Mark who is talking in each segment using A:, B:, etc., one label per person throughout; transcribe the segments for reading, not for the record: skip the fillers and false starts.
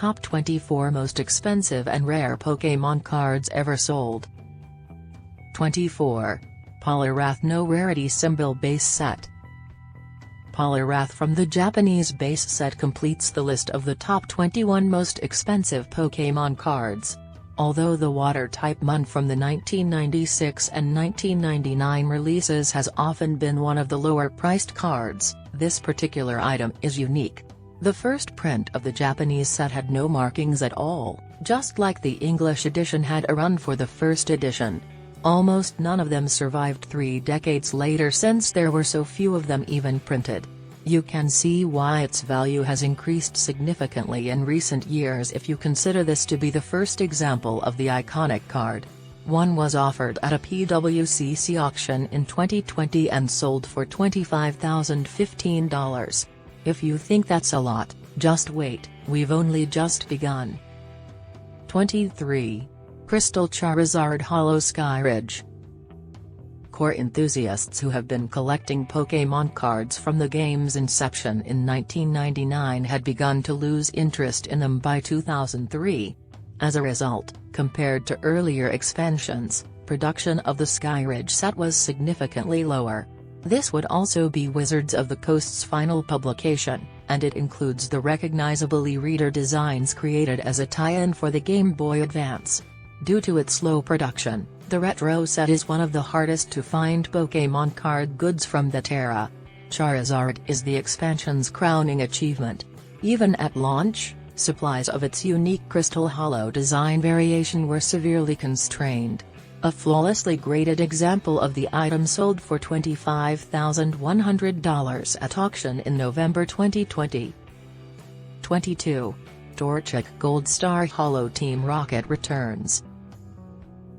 A: top 24 most expensive and rare Pokémon cards ever sold. 24. Poliwrath No Rarity Symbol Base Set. Poliwrath from the Japanese base set completes the list of the top 21 most expensive Pokémon cards. Although the Water-type Mon from the 1996 and 1999 releases has often been one of the lower-priced cards, this particular item is unique. The first print of the Japanese set had no markings at all, just like the English edition had a run for the first edition. Almost none of them survived 3 decades later since there were so few of them even printed. You can see why its value has increased significantly in recent years if you consider this to be the first example of the iconic card. One was offered at a PWCC auction in 2020 and sold for $25,015. If you think that's a lot, just wait, we've only just begun. 23. Crystal Charizard Holo Skyridge. Core enthusiasts who have been collecting Pokémon cards from the game's inception in 1999 had begun to lose interest in them by 2003. As a result, compared to earlier expansions, production of the Skyridge set was significantly lower. This would also be Wizards of the Coast's final publication, and it includes the recognizable e-reader designs created as a tie-in for the Game Boy Advance. Due to its slow production, the retro set is one of the hardest to find Pokémon card goods from that era. Charizard is the expansion's crowning achievement. Even at launch, supplies of its unique Crystal Holo design variation were severely constrained. A flawlessly graded example of the item sold for $25,100 at auction in November 2020. 22. Torchic Gold Star Holo Team Rocket returns.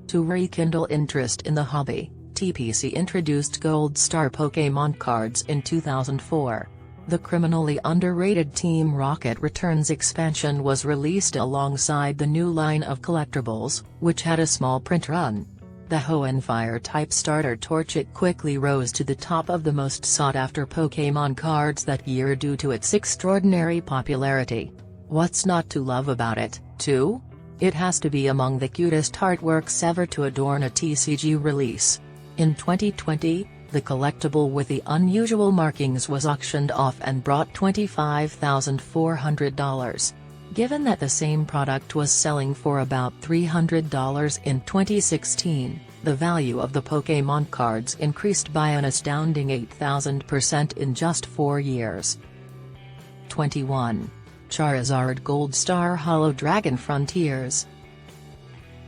A: To rekindle interest in the hobby, TPC introduced Gold Star Pokémon cards in 2004. The criminally underrated Team Rocket Returns expansion was released alongside the new line of collectibles, which had a small print run. The Hoenn-Fire-type starter Torchic quickly rose to the top of the most sought-after Pokémon cards that year due to its extraordinary popularity. What's not to love about it, too? It has to be among the cutest artworks ever to adorn a TCG release. In 2020, the collectible with the unusual markings was auctioned off and brought $25,400. Given that the same product was selling for about $300 in 2016, the value of the Pokémon cards increased by an astounding 8,000% in just 4 years. 21. Charizard Gold Star Holo Dragon Frontiers.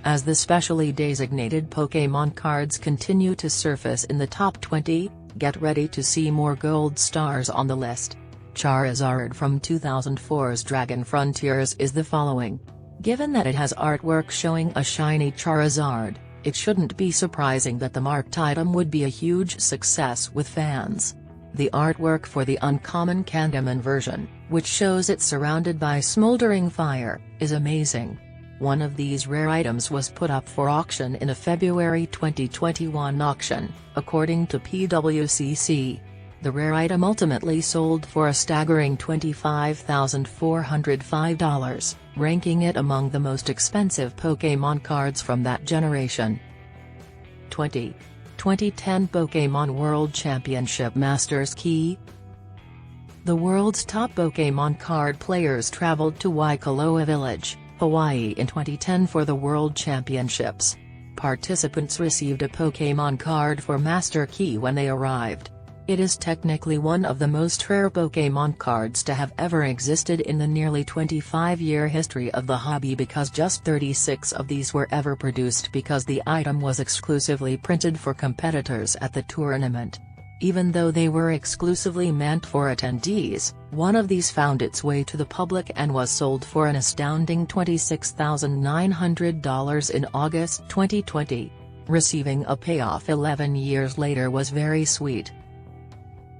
A: As the specially designated Pokémon cards continue to surface in the top 20, get ready to see more gold stars on the list. Charizard from 2004's Dragon Frontiers is the following. Given that it has artwork showing a shiny Charizard, it shouldn't be surprising that the marked item would be a huge success with fans. The artwork for the uncommon Candyman version, which shows it surrounded by smoldering fire, is amazing. One of these rare items was put up for auction in a February 2021 auction, according to PWCC. The rare item ultimately sold for a staggering $25,405, ranking it among the most expensive Pokémon cards from that generation. 20. 2010 Pokémon World Championship Masters Key. The world's top Pokémon card players traveled to Waikoloa Village, Hawaii in 2010 for the World Championships. Participants received a Pokémon card for Master Key when they arrived. It is technically one of the most rare Pokémon cards to have ever existed in the nearly 25-year history of the hobby because just 36 of these were ever produced because the item was exclusively printed for competitors at the tournament. Even though they were exclusively meant for attendees, one of these found its way to the public and was sold for an astounding $26,900 in August 2020. Receiving a payoff 11 years later was very sweet.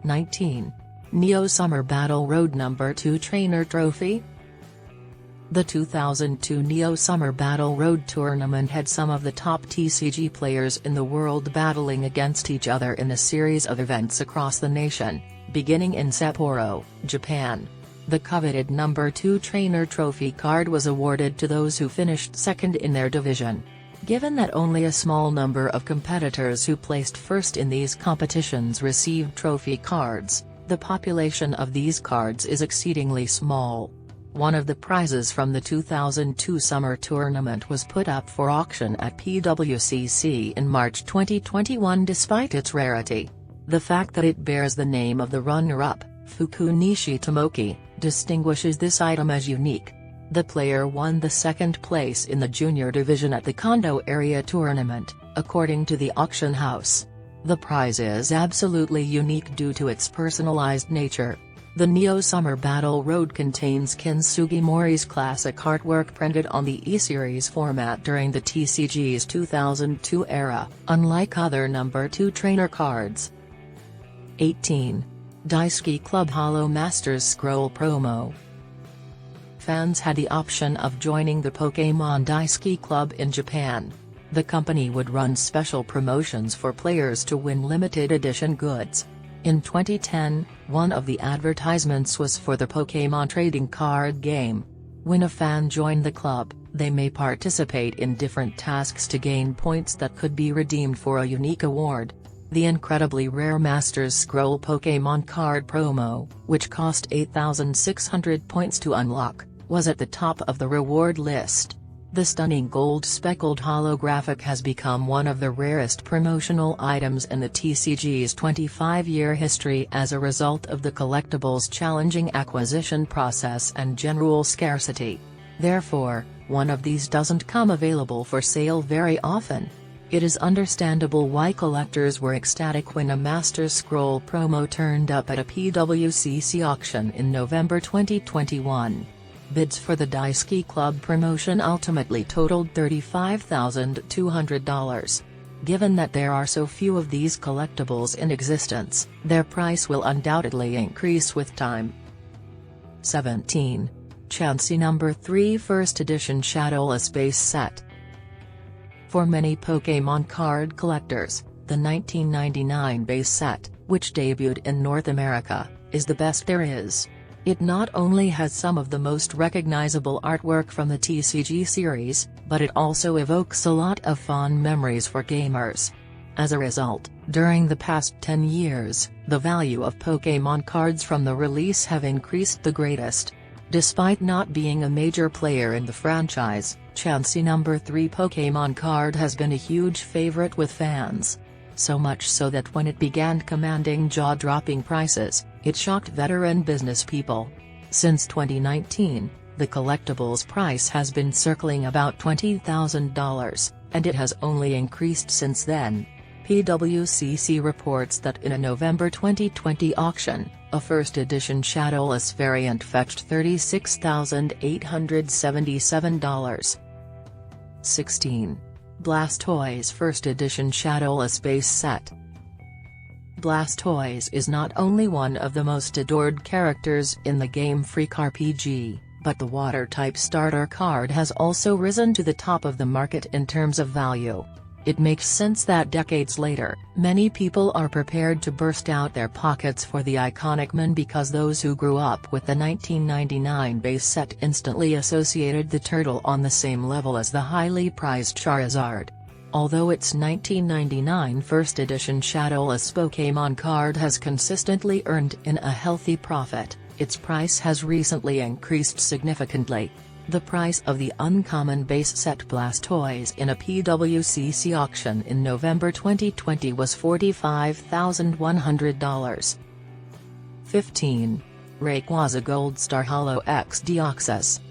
A: 19. Neo Summer Battle Road No. 2 Trainer Trophy. The 2002 Neo Summer Battle Road Tournament had some of the top TCG players in the world battling against each other in a series of events across the nation, beginning in Sapporo, Japan. The coveted number 2 trainer trophy card was awarded to those who finished second in their division. Given that only a small number of competitors who placed first in these competitions received trophy cards, the population of these cards is exceedingly small. One of the prizes from the 2002 summer tournament was put up for auction at PWCC in March 2021 despite its rarity. The fact that it bears the name of the runner-up, Fukunishi Tomoki, distinguishes this item as unique. The player won the second place in the junior division at the Kondo area tournament, according to the auction house. The prize is absolutely unique due to its personalized nature. The Neo Summer Battle Road contains Ken Sugimori's classic artwork printed on the E-Series format during the TCG's 2002 era, unlike other number 2 trainer cards. 18. Daisuki Club Holo Masters Scroll Promo. Fans had the option of joining the Pokémon Daisuki Club in Japan. The company would run special promotions for players to win limited edition goods. In 2010, one of the advertisements was for the Pokémon trading card game. When a fan joined the club, they may participate in different tasks to gain points that could be redeemed for a unique award. The incredibly rare Masters Scroll Pokémon card promo, which cost 8,600 points to unlock, was at the top of the reward list. The stunning gold-speckled holographic has become one of the rarest promotional items in the TCG's 25-year history as a result of the collectible's challenging acquisition process and general scarcity. Therefore, one of these doesn't come available for sale very often. It is understandable why collectors were ecstatic when a Master Scroll promo turned up at a PWCC auction in November 2021. Bids for the Daisuki Club promotion ultimately totaled $35,200. Given that there are so few of these collectibles in existence, their price will undoubtedly increase with time. 17. Chansey No. 3 First Edition Shadowless Base Set. For many Pokémon card collectors, the 1999 base set, which debuted in North America, is the best there is. It not only has some of the most recognizable artwork from the TCG series, but it also evokes a lot of fond memories for gamers. As a result, during the past 10 years, the value of Pokémon cards from the release have increased the greatest. Despite not being a major player in the franchise, Chansey No. 3 Pokémon card has been a huge favorite with fans. So much so that when it began commanding jaw-dropping prices, it shocked veteran business people. Since 2019, the collectible's price has been circling about $20,000, and it has only increased since then. PWCC reports that in a November 2020 auction, a first edition Shadowless variant fetched $36,877. 16. Blastoise First Edition Shadowless Base Set. Blastoise is not only one of the most adored characters in the Game Freak RPG, but the Water-type starter card has also risen to the top of the market in terms of value. It makes sense that decades later, many people are prepared to burst out their pockets for the iconic man because those who grew up with the 1999 base set instantly associated the turtle on the same level as the highly prized Charizard. Although its 1999 first edition Shadowless Pokémon card has consistently earned in a healthy profit, its price has recently increased significantly. The price of the uncommon base set Blastoise in a PWCC auction in November 2020 was $45,100. 15. Rayquaza Gold Star Holo X Deoxys.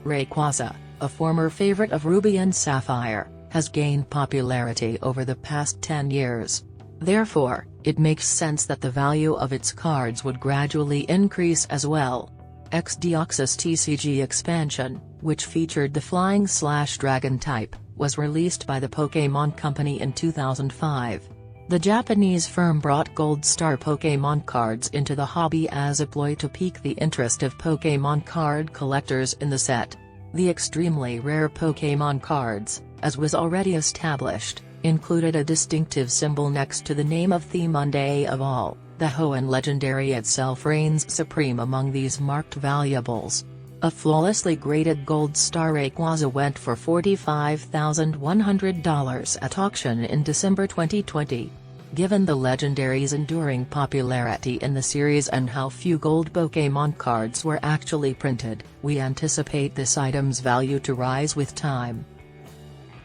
A: Rayquaza, a former favorite of Ruby and Sapphire, has gained popularity over the past 10 years. Therefore, it makes sense that the value of its cards would gradually increase as well. X Deoxys TCG expansion, which featured the Flying/Dragon type, was released by the Pokémon Company in 2005. The Japanese firm brought Gold Star Pokémon cards into the hobby as a ploy to pique the interest of Pokémon card collectors in the set. The extremely rare Pokémon cards, as was already established, included a distinctive symbol next to the name of the Monday of all, The Hoenn legendary itself reigns supreme among these marked valuables. A flawlessly graded gold star Rayquaza went for $45,100 at auction in December 2020. Given the legendary's enduring popularity in the series and how few gold Pokémon cards were actually printed, we anticipate this item's value to rise with time.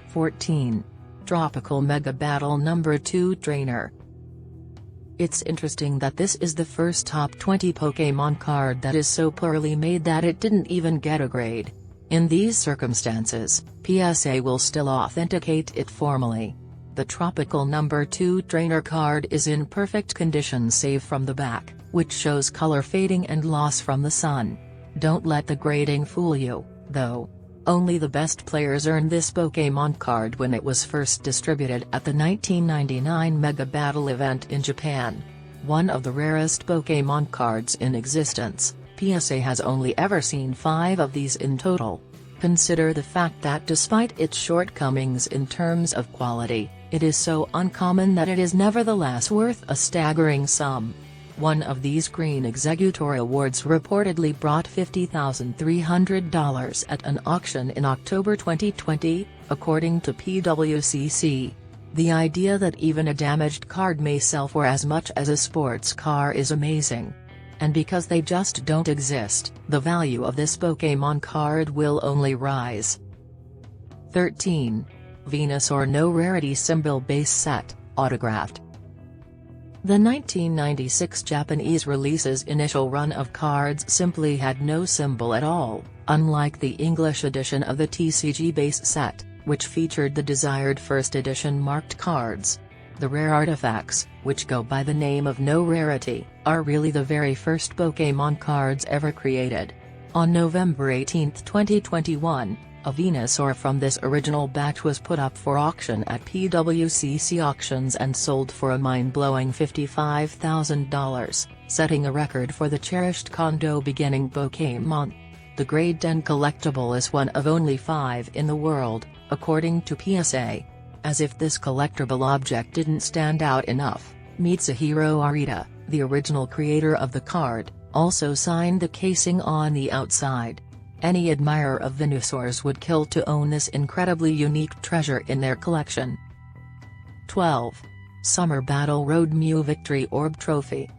A: 14. Tropical Mega Battle No. 2 Trainer. It's interesting that this is the first top 20 Pokémon card that is so poorly made that it didn't even get a grade. In these circumstances, PSA will still authenticate it formally. The Tropical No. 2 Trainer card is in perfect condition save from the back, which shows color fading and loss from the sun. Don't let the grading fool you, though. Only the best players earned this Pokémon card when it was first distributed at the 1999 Mega Battle event in Japan. One of the rarest Pokémon cards in existence, PSA has only ever seen 5 of these in total. Consider the fact that despite its shortcomings in terms of quality, it is so uncommon that it is nevertheless worth a staggering sum. One of these Green Executor Awards reportedly brought $50,300 at an auction in October 2020, according to PWCC. The idea that even a damaged card may sell for as much as a sports car is amazing. And because they just don't exist, the value of this Pokémon card will only rise. 13. Venusaur No Rarity Symbol Base Set, Autographed. The 1996 Japanese release's initial run of cards simply had no symbol at all, unlike the English edition of the TCG base set, which featured the desired first edition marked cards. The rare artifacts, which go by the name of No Rarity, are really the very first Pokémon cards ever created. On November 18, 2021, a Venusaur from this original batch was put up for auction at PWCC auctions and sold for a mind-blowing $55,000, setting a record for the cherished condo-beginning Pokémon. The Grade 10 collectible is one of only 5 in the world, according to PSA. As if this collectible object didn't stand out enough, Mitsuhiro Arita, the original creator of the card, also signed the casing on the outside. Any admirer of Venusaurs would kill to own this incredibly unique treasure in their collection. 12. Summer Battle Road Mew Victory Orb Trophy.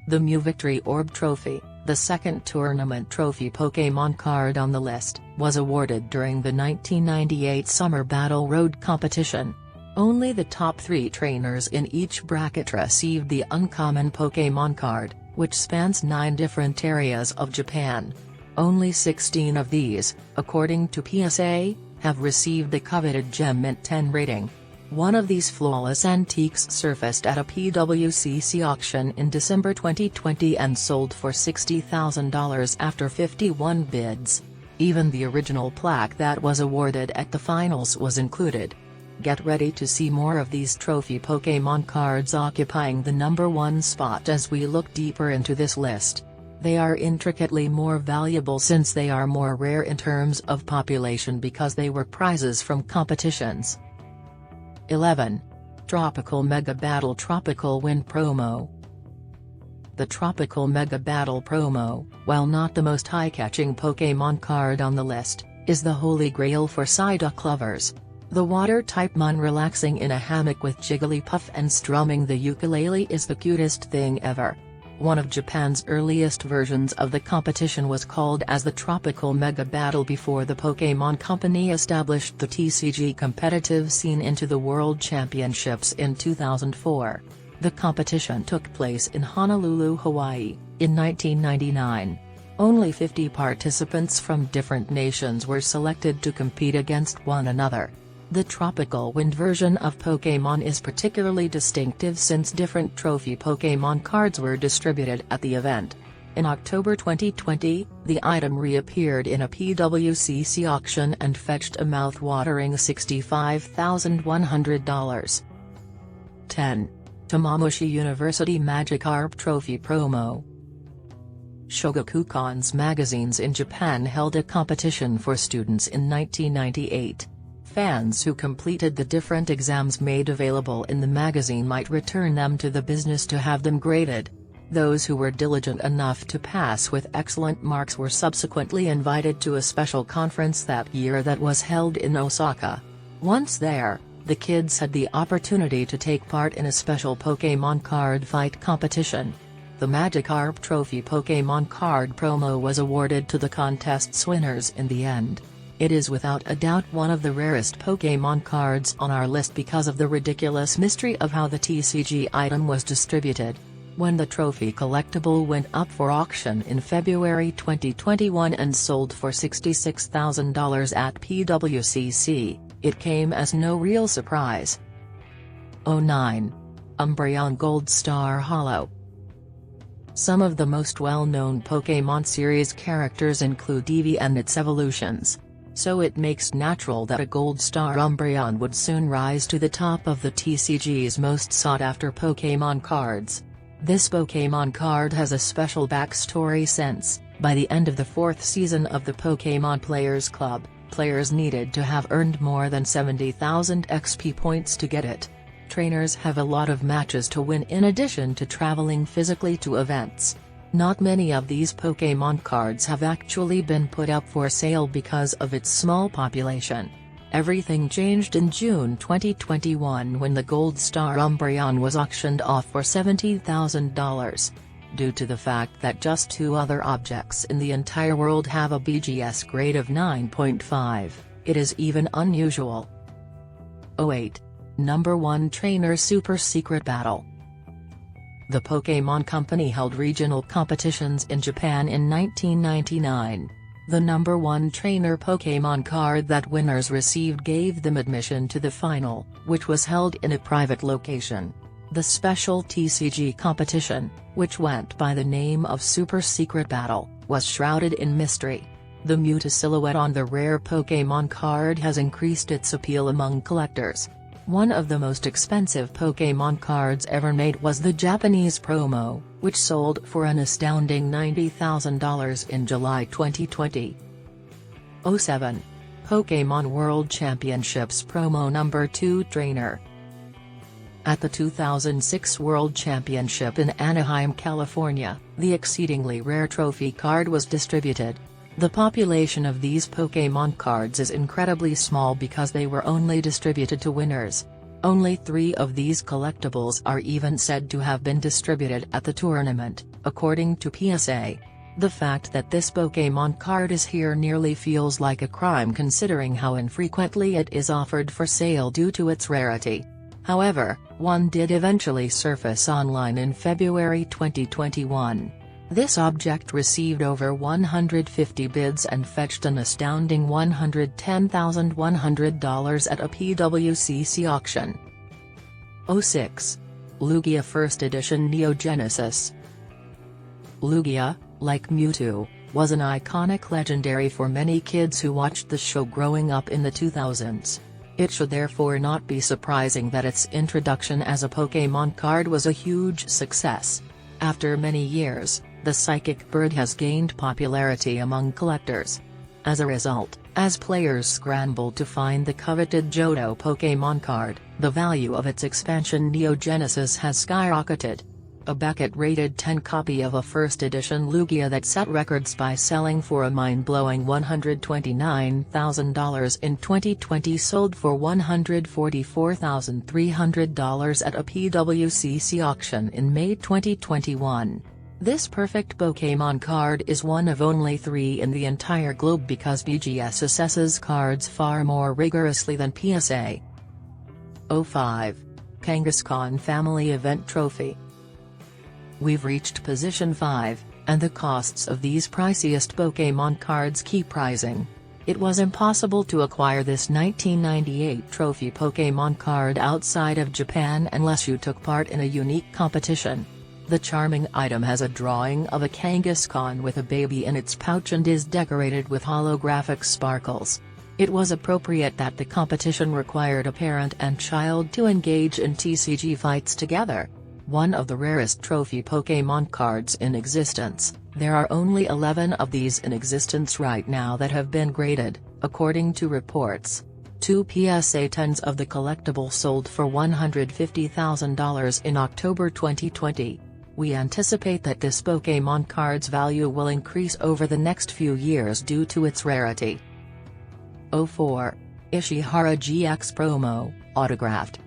A: The Mew Victory Orb Trophy, the second tournament trophy Pokémon card on the list, was awarded during the 1998 Summer Battle Road competition. Only the top 3 trainers in each bracket received the uncommon Pokémon card, which spans 9 different areas of Japan. Only 16 of these, according to PSA, have received the coveted Gem Mint 10 rating. One of these flawless antiques surfaced at a PWCC auction in December 2020 and sold for $60,000 after 51 bids. Even the original plaque that was awarded at the finals was included. Get ready to see more of these trophy Pokémon cards occupying the number 1 spot as we look deeper into this list. They are intricately more valuable since they are more rare in terms of population because they were prizes from competitions. 11. Tropical Mega Battle Tropical Wind Promo. The Tropical Mega Battle Promo, while not the most eye-catching Pokémon card on the list, is the holy grail for Psyduck lovers. The water-type Mon relaxing in a hammock with Jigglypuff and strumming the ukulele is the cutest thing ever. One of Japan's earliest versions of the competition was called as the Tropical Mega Battle before the Pokémon Company established the TCG competitive scene into the World Championships in 2004. The competition took place in Honolulu, Hawaii, in 1999. Only 50 participants from different nations were selected to compete against one another. The Tropical Wind version of Pokémon is particularly distinctive since different trophy Pokémon cards were distributed at the event. In October 2020, the item reappeared in a PWCC auction and fetched a mouth-watering $65,100. 10. Tomomushi University Magikarp Trophy Promo. Shogakukan's magazines in Japan held a competition for students in 1998. Fans who completed the different exams made available in the magazine might return them to the business to have them graded. Those who were diligent enough to pass with excellent marks were subsequently invited to a special conference that year that was held in Osaka. Once there, the kids had the opportunity to take part in a special Pokémon card fight competition. The Magikarp Trophy Pokémon card promo was awarded to the contest's winners in the end. It is without a doubt one of the rarest Pokémon cards on our list because of the ridiculous mystery of how the TCG item was distributed. When the trophy collectible went up for auction in February 2021 and sold for $66,000 at PWCC, it came as no real surprise. 09. Umbreon Gold Star Holo. Some of the most well-known Pokémon series characters include Eevee and its evolutions. So it makes natural that a Gold Star Umbreon would soon rise to the top of the TCG's most sought-after Pokémon cards. This Pokémon card has a special backstory since, by the end of the 4th season of the Pokémon Players Club, players needed to have earned more than 70,000 XP points to get it. Trainers have a lot of matches to win in addition to traveling physically to events. Not many of these Pokémon cards have actually been put up for sale because of its small population. Everything changed in June 2021 when the Gold Star Umbreon was auctioned off for $70,000. Due to the fact that just 2 other objects in the entire world have a BGS grade of 9.5, it is even unusual. 08. Number 1 Trainer Super Secret Battle. The Pokémon Company held regional competitions in Japan in 1999. The number 1 trainer Pokémon card that winners received gave them admission to the final, which was held in a private location. The special TCG competition, which went by the name of Super Secret Battle, was shrouded in mystery. The Mewtwo silhouette on the rare Pokémon card has increased its appeal among collectors. One of the most expensive Pokémon cards ever made was the Japanese promo, which sold for an astounding $90,000 in July 2020. 07. Pokémon World Championships Promo Number 2 Trainer. At the 2006 World Championship in Anaheim, California, the exceedingly rare trophy card was distributed. The population of these Pokémon cards is incredibly small because they were only distributed to winners. Only 3 of these collectibles are even said to have been distributed at the tournament, according to PSA. The fact that this Pokémon card is here nearly feels like a crime considering how infrequently it is offered for sale due to its rarity. However, one did eventually surface online in February 2021. This object received over 150 bids and fetched an astounding $110,100 at a PWCC auction. 06. Lugia First Edition Neo Genesis. Lugia, like Mewtwo, was an iconic legendary for many kids who watched the show growing up in the 2000s. It should therefore not be surprising that its introduction as a Pokémon card was a huge success. After many years, the Psychic Bird has gained popularity among collectors. As a result, as players scramble to find the coveted Johto Pokémon card, the value of its expansion Neo Genesis has skyrocketed. A Beckett-rated 10 copy of a first edition Lugia that set records by selling for a mind-blowing $129,000 in 2020 sold for $144,300 at a PWCC auction in May 2021. This perfect Pokémon card is one of only 3 in the entire globe because BGS assesses cards far more rigorously than PSA. 05. Kangaskhan Family Event Trophy. We've reached position 5, and the costs of these priciest Pokémon cards keep rising. It was impossible to acquire this 1998 trophy Pokémon card outside of Japan unless you took part in a unique competition. The charming item has a drawing of a Kangaskhan with a baby in its pouch and is decorated with holographic sparkles. It was appropriate that the competition required a parent and child to engage in TCG fights together. One of the rarest trophy Pokémon cards in existence, there are only 11 of these in existence right now that have been graded, according to reports. 2 PSA 10s of the collectible sold for $150,000 in October 2020. We anticipate that this Pokémon card's value will increase over the next few years due to its rarity. 04. Ishihara GX Promo, Autographed.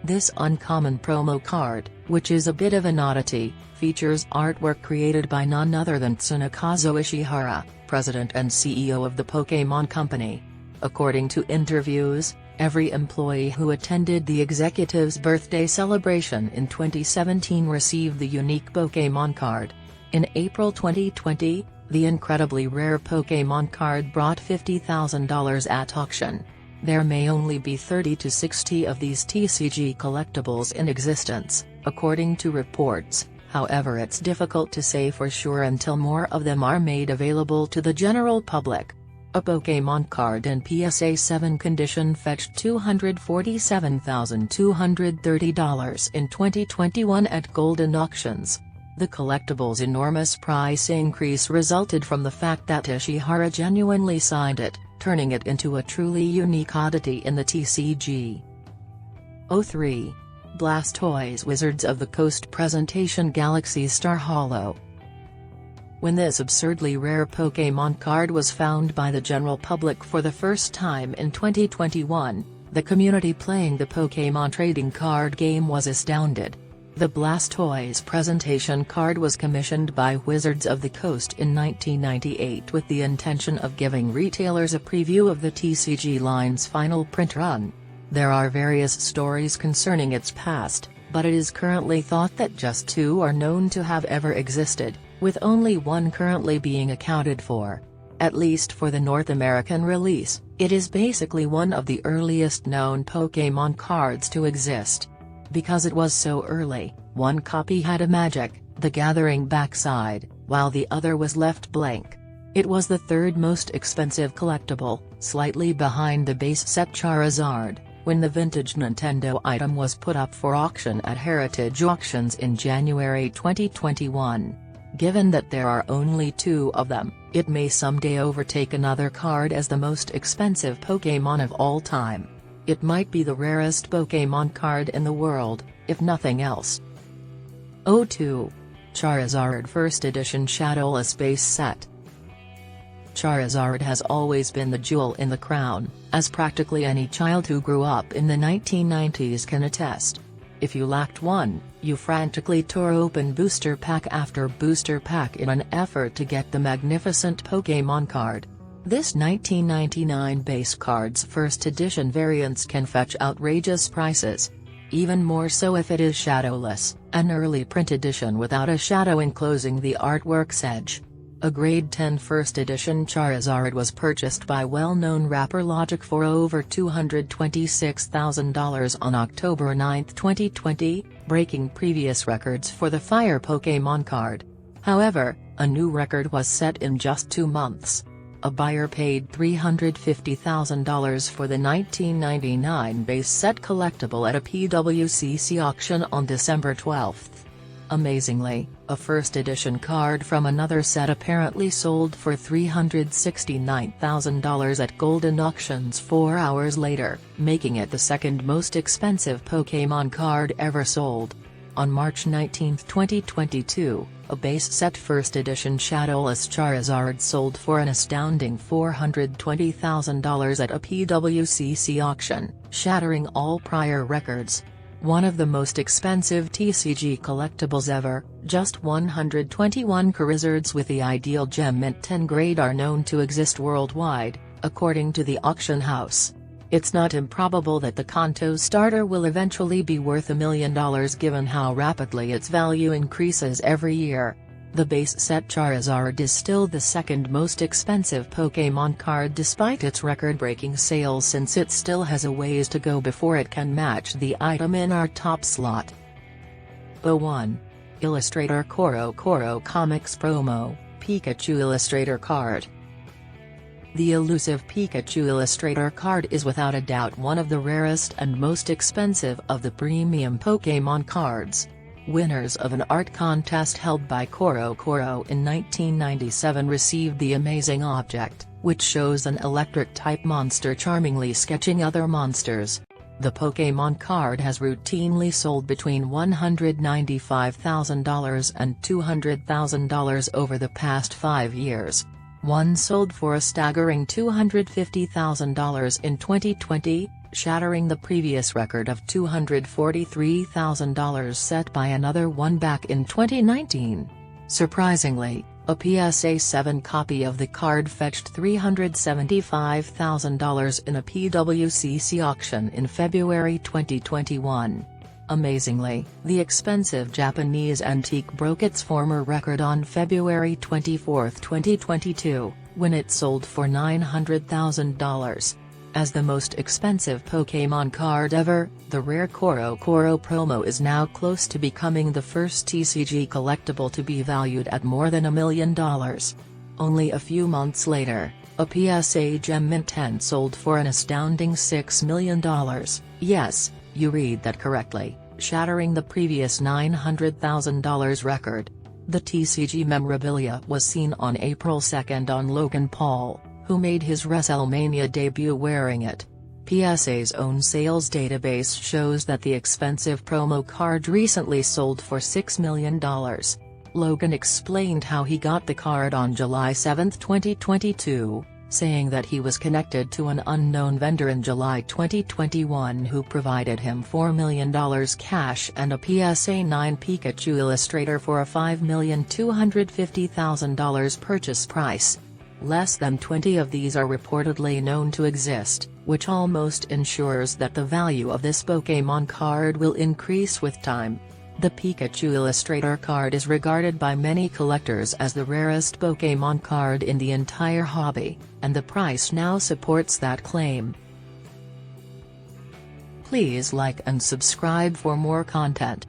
A: This uncommon promo card, which is a bit of an oddity, features artwork created by none other than Tsunekazu Ishihara, president and CEO of the Pokémon Company. According to interviews, every employee who attended the executive's birthday celebration in 2017 received the unique Pokémon card. In April 2020, the incredibly rare Pokémon card brought $50,000 at auction. There may only be 30 to 60 of these TCG collectibles in existence, according to reports. However, it's difficult to say for sure until more of them are made available to the general public. A Pokémon card in PSA 7 condition fetched $247,230 in 2021 at Golden Auctions. The collectible's enormous price increase resulted from the fact that Ishihara genuinely signed it, turning it into a truly unique oddity in the TCG. 03. Blastoise Wizards of the Coast Presentation Galaxy Star Holo. When this absurdly rare Pokémon card was found by the general public for the first time in 2021, the community playing the Pokémon trading card game was astounded. The Blastoise presentation card was commissioned by Wizards of the Coast in 1998 with the intention of giving retailers a preview of the TCG line's final print run. There are various stories concerning its past, but it is currently thought that just 2 are known to have ever existed, with only one currently being accounted for. At least for the North American release, it is basically one of the earliest known Pokémon cards to exist. Because it was so early, one copy had a Magic, the Gathering backside, while the other was left blank. It was the third most expensive collectible, slightly behind the base set Charizard, when the vintage Nintendo item was put up for auction at Heritage Auctions in January 2021. Given that there are only 2 of them, it may someday overtake another card as the most expensive Pokémon of all time. It might be the rarest Pokémon card in the world, if nothing else. 02. Charizard First Edition Shadowless Base Set. Charizard has always been the jewel in the crown, as practically any child who grew up in the 1990s can attest. If you lacked one, you frantically tore open booster pack after booster pack in an effort to get the magnificent Pokémon card. This 1999 base card's first edition variants can fetch outrageous prices. Even more so if it is shadowless, an early print edition without a shadow enclosing the artwork's edge. A Grade 10 first edition Charizard was purchased by well-known rapper Logic for over $226,000 on October 9, 2020, breaking previous records for the Fire Pokémon card. However, a new record was set in just 2 months. A buyer paid $350,000 for the 1999 base set collectible at a PWCC auction on December 12. Amazingly, a first edition card from another set apparently sold for $369,000 at Golden Auctions 4 hours later, making it the second most expensive Pokémon card ever sold. On March 19, 2022, a base set first edition Shadowless Charizard sold for an astounding $420,000 at a PWCC auction, shattering all prior records. One of the most expensive TCG collectibles ever, just 121 Charizards with the ideal gem Mint 10 grade are known to exist worldwide, according to the auction house. It's not improbable that the Kanto starter will eventually be worth $1 million given how rapidly its value increases every year. The base set Charizard is still the second most expensive Pokémon card despite its record-breaking sales, since it still has a ways to go before it can match the item in our top slot. 01. Illustrator Koro Koro Comics Promo, Pikachu Illustrator Card. The elusive Pikachu Illustrator card is without a doubt one of the rarest and most expensive of the premium Pokémon cards. Winners of an art contest held by Coro in 1997 received the amazing object, which shows an electric-type monster charmingly sketching other monsters. The Pokémon card has routinely sold between $195,000 and $200,000 over the past 5 years. One sold for a staggering $250,000 in 2020, shattering the previous record of $243,000 set by another one back in 2019. Surprisingly, a PSA 7 copy of the card fetched $375,000 in a PWCC auction in February 2021. Amazingly, the expensive Japanese antique broke its former record on February 24, 2022, when it sold for $900,000. As the most expensive Pokémon card ever, the rare Coro promo is now close to becoming the first TCG collectible to be valued at more than $1 million. Only a few months later, a PSA Gem Mint 10 sold for an astounding $6 million. Yes, you read that correctly, shattering the previous $900,000 record. The TCG memorabilia was seen on April 2 on Logan Paul, who made his WrestleMania debut wearing it. PSA's own sales database shows that the expensive promo card recently sold for $6 million. Logan explained how he got the card on July 7, 2022, saying that he was connected to an unknown vendor in July 2021 who provided him $4 million cash and a PSA 9 Pikachu illustrator for a $5,250,000 purchase price. Less than 20 of these are reportedly known to exist, which almost ensures that the value of this Pokémon card will increase with time. The Pikachu Illustrator card is regarded by many collectors as the rarest Pokémon card in the entire hobby, and the price now supports that claim. Please like and subscribe for more content.